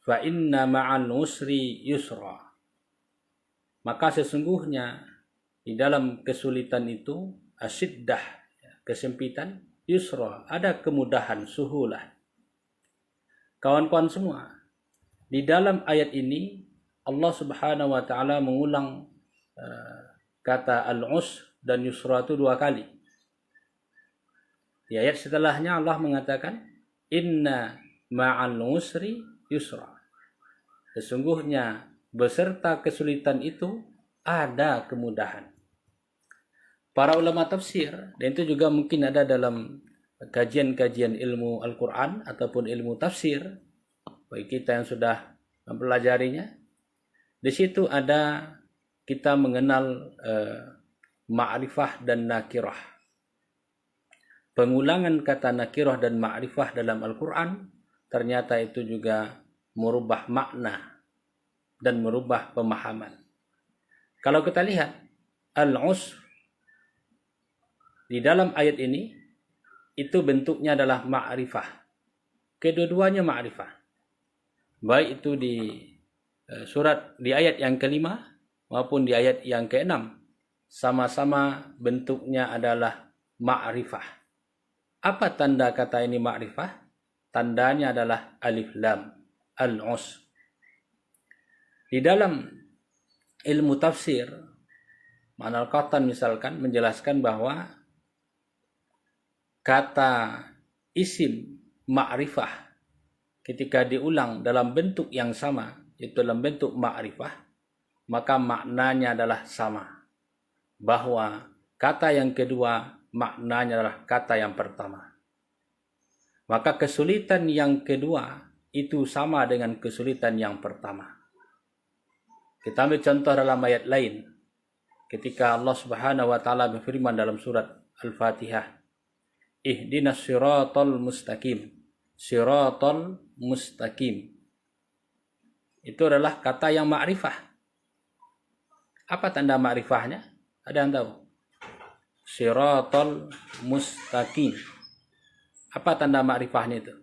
fa inna ma'al usri yusra. Maka sesungguhnya di dalam kesulitan itu asyiddah, kesempitan, yusra, ada kemudahan, suhulah. Kawan-kawan semua, di dalam ayat ini Allah Subhanahu wa taala mengulang kata al-usr dan yusra itu 2 kali. Di ayat setelahnya Allah mengatakan inna ma'al usri yusra. Sesungguhnya beserta kesulitan itu ada kemudahan. Para ulama tafsir, dan itu juga mungkin ada dalam kajian-kajian ilmu Al-Quran ataupun ilmu tafsir, bagi kita yang sudah mempelajarinya, di situ ada kita mengenal ma'rifah dan nakirah. Pengulangan kata nakirah dan ma'rifah dalam Al-Quran ternyata itu juga merubah makna dan merubah pemahaman. Kalau kita lihat al-usr di dalam ayat ini itu bentuknya adalah ma'rifah. Kedua-duanya ma'rifah. Baik itu di di ayat yang kelima maupun di ayat yang keenam, sama-sama bentuknya adalah ma'rifah. Apa tanda kata ini ma'rifah? Tandanya adalah alif lam, al-usr. Di dalam ilmu tafsir, Ma'anal Qattan misalkan menjelaskan bahwa kata isim ma'rifah ketika diulang dalam bentuk yang sama, yaitu dalam bentuk ma'rifah, maka maknanya adalah sama. Bahwa kata yang kedua maknanya adalah kata yang pertama. Maka kesulitan yang kedua itu sama dengan kesulitan yang pertama. Kita ambil contoh dalam ayat lain. Ketika Allah Subhanahu wa taala berfirman dalam surat Al-Fatihah, Ihdinas siratal mustaqim. Siratal mustaqim. Itu adalah kata yang ma'rifah. Apa tanda ma'rifahnya? Ada yang tahu? Siratal mustaqim. Apa tanda ma'rifahnya itu?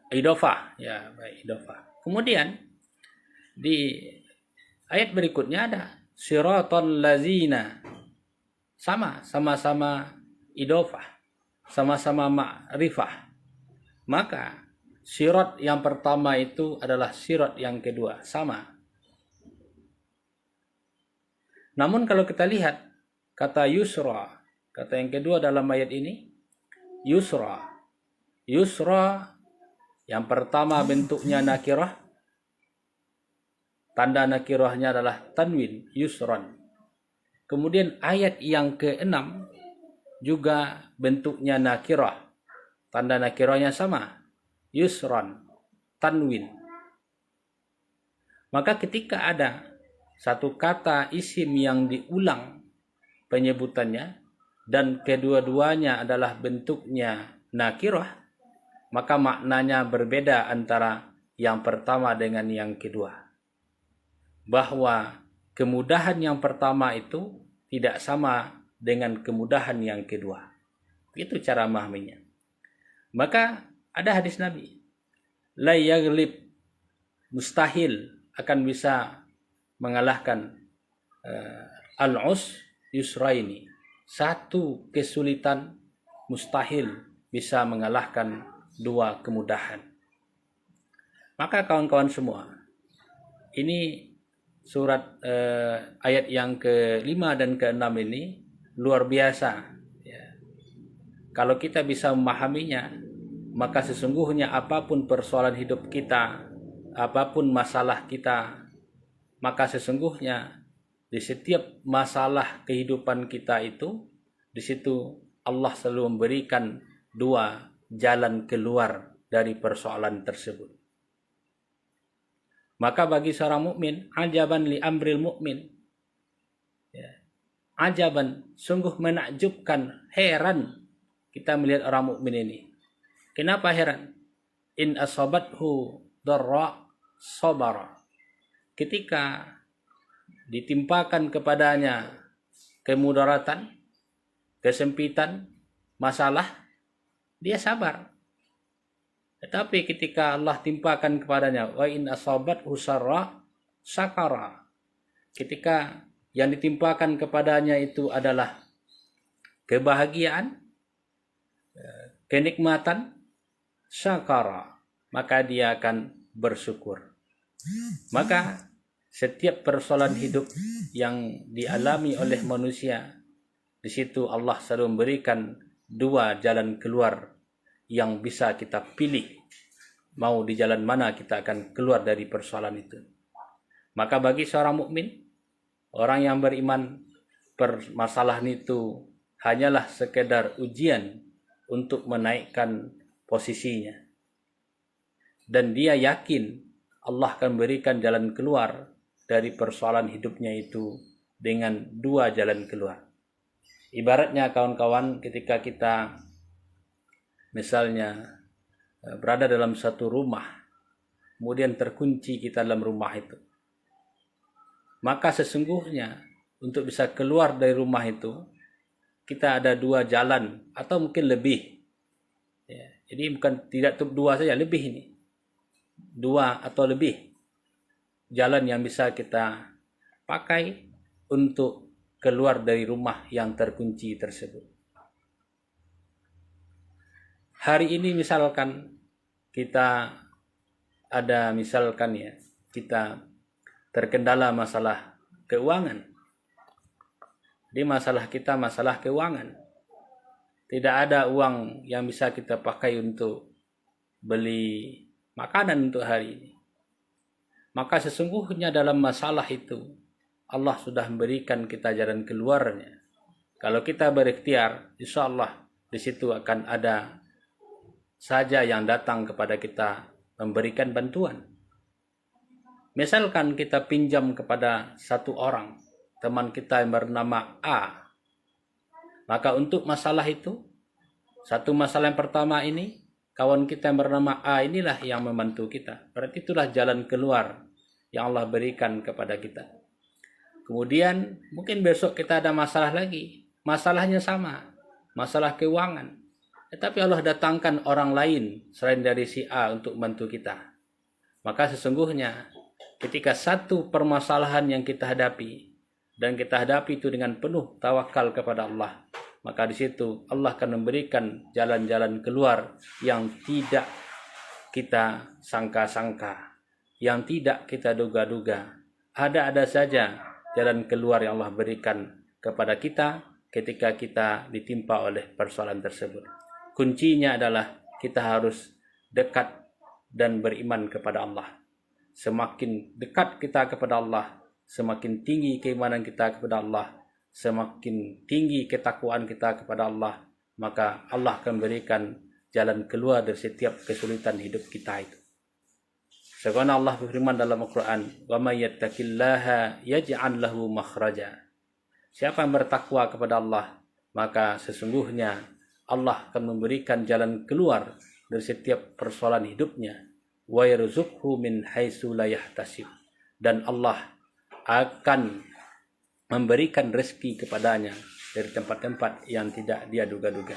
Idofah. Ya, baik, idofah. Kemudian di ayat berikutnya ada siratal lazina. Sama-sama idofah. Sama-sama ma'rifah. Maka sirat yang pertama itu adalah sirat yang kedua. Sama. Namun kalau kita lihat kata yusra, kata yang kedua dalam ayat ini, yusra. Yusra yang pertama bentuknya nakirah. Tanda nakirahnya adalah tanwin, yusran. Kemudian ayat yang ke-6 juga bentuknya nakirah. Tanda nakirahnya sama, yusran, tanwin. Maka ketika ada satu kata isim yang diulang penyebutannya dan kedua-duanya adalah bentuknya nakirah, maka maknanya berbeda antara yang pertama dengan yang kedua. Bahwa kemudahan yang pertama itu tidak sama dengan kemudahan yang kedua. Itu cara memahaminya. Maka ada hadis Nabi, la yaglib, mustahil akan bisa mengalahkan al-usr yusraini. Satu kesulitan mustahil bisa mengalahkan dua kemudahan. Maka kawan-kawan semua, ini surat ayat yang ke-5 dan ke-6 ini luar biasa. Ya. Kalau kita bisa memahaminya, maka sesungguhnya apapun persoalan hidup kita, apapun masalah kita, maka sesungguhnya di setiap masalah kehidupan kita itu, di situ Allah selalu memberikan dua jalan keluar dari persoalan tersebut. Maka bagi seorang mukmin, ajaban li amril mukmin. Ya. Ajaban, sungguh menakjubkan, heran kita melihat orang mukmin ini. Kenapa heran? In asabathu dharra sabara. Ketika ditimpakan kepadanya kemudaratan, kesempitan, masalah, dia sabar. Tetapi ketika Allah timpakan kepadanya, wa in asabat usarra sakara. Ketika yang ditimpakan kepadanya itu adalah kebahagiaan, kenikmatan, syakara, maka dia akan bersyukur. Maka setiap persoalan hidup yang dialami oleh manusia, di situ Allah selalu memberikan dua jalan keluar yang bisa kita pilih. Mau di jalan mana kita akan keluar dari persoalan itu. Maka bagi seorang mukmin, orang yang beriman, permasalahan itu hanyalah sekedar ujian untuk menaikkan posisinya. Dan dia yakin Allah akan berikan jalan keluar dari persoalan hidupnya itu dengan dua jalan keluar. Ibaratnya kawan-kawan, ketika kita misalnya berada dalam satu rumah, kemudian terkunci kita dalam rumah itu, maka sesungguhnya untuk bisa keluar dari rumah itu, kita ada dua jalan atau mungkin lebih. Ya, jadi bukan tidak dua saja, lebih ini. Dua atau lebih jalan yang bisa kita pakai untuk keluar dari rumah yang terkunci tersebut. Hari ini misalkan kita ada kita terkendala masalah keuangan. Jadi masalah kita masalah keuangan. Tidak ada uang yang bisa kita pakai untuk beli makanan untuk hari ini. Maka sesungguhnya dalam masalah itu Allah sudah memberikan kita jalan keluarnya. Kalau kita berikhtiar, insya Allah di situ akan ada saja yang datang kepada kita memberikan bantuan. Misalkan kita pinjam kepada satu orang, teman kita yang bernama A. Maka untuk masalah itu, satu masalah yang pertama ini, kawan kita yang bernama A inilah yang membantu kita. Berarti itulah jalan keluar yang Allah berikan kepada kita. Kemudian mungkin besok kita ada masalah lagi. Masalahnya sama, masalah keuangan. Tetapi Allah datangkan orang lain selain dari si A untuk membantu kita. Maka sesungguhnya ketika satu permasalahan yang kita hadapi, dan kita hadapi itu dengan penuh tawakal kepada Allah, maka di situ Allah akan memberikan jalan-jalan keluar yang tidak kita sangka-sangka, yang tidak kita duga-duga. Ada saja jalan keluar yang Allah berikan kepada kita ketika kita ditimpa oleh persoalan tersebut. Kuncinya adalah kita harus dekat dan beriman kepada Allah. Semakin dekat kita kepada Allah, semakin tinggi keimanan kita kepada Allah, semakin tinggi ketakwaan kita kepada Allah, maka Allah akan berikan jalan keluar dari setiap kesulitan hidup kita itu. Sebagaimana Allah berfirman dalam Al-Quran, "Wa may yattaqillaha yaj'al lahu makhraja." Siapa yang bertakwa kepada Allah, maka sesungguhnya Allah akan memberikan jalan keluar dari setiap persoalan hidupnya. Wa yarzuqhu min haitsu la yahtasib. Dan Allah akan memberikan rezeki kepadanya dari tempat-tempat yang tidak dia duga-duga.